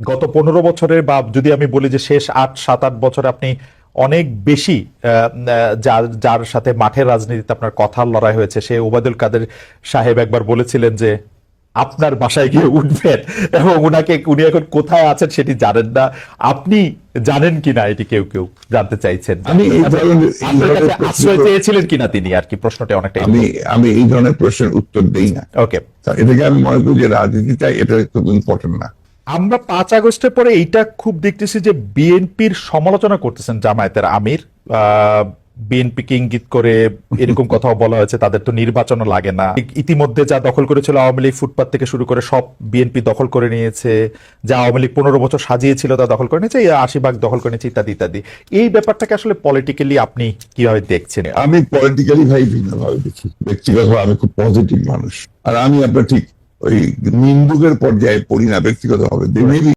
গত 15 বছরের বা যদি আমি বলি যে শেষ 7-8 বছরে আপনি অনেক বেশি যার যার সাথে মাঠের রাজনীতিতে আপনার কথার লড়াই হয়েছে, সে ওবায়দুল কাদের সাহেব একবার বলেছিলেন যে আপনার বাসায় গিয়ে উঠবেন এবং উনি এখন কোথায় আছেন সেটি জানেন না। আপনি জানেন কিনা এটি কেউ কেউ জানতে চাইছেন। আমি এই আপনার কাছে ধরনের আশ্রয় চেয়েছিলেন কিনা তিনি, আর কি প্রশ্নটা অনেকটা। আমি এই ধরনের প্রশ্নের উত্তর দেই না। ওকে, এটাকে আমি মনে করি যে রাজনীতিটা এটা খুব ইম্পর্টেন্ট না। আমরা 5 আগস্টের পরে এইটা খুব দেখতেছি যে বিএনপির সমালোচনা করতেছেন জামায়াতের আমির, বিএনপিকে ইঙ্গিত করে এরকম কথাও বলা হয়েছে তাদের তো নির্বাচনও লাগে না, ইতিমধ্যে যা দখল করেছিল আওয়ামী লীগ, ফুটপাত থেকে শুরু করে সব বিএনপি দখল করে নিয়েছে, যা আওয়ামী লীগ 15 বছর সাজিয়েছিল তা দখল করে নিয়েছে, 80 ভাগ দখল করে নিয়েছে, ইত্যাদি ইত্যাদি। এই ব্যাপারটাকে আসলে পলিটিক্যালি আপনি কিভাবে দেখছেন? আমি পলিটিক্যালি ভাই ভিন্নভাবে দেখি। ব্যক্তিগতভাবে আমি খুব পজিটিভ মানুষ, আর আমি আপনার ঠিক ওই নিন্দুকের পর্যায়ে পড়ি না ব্যক্তিগতভাবে।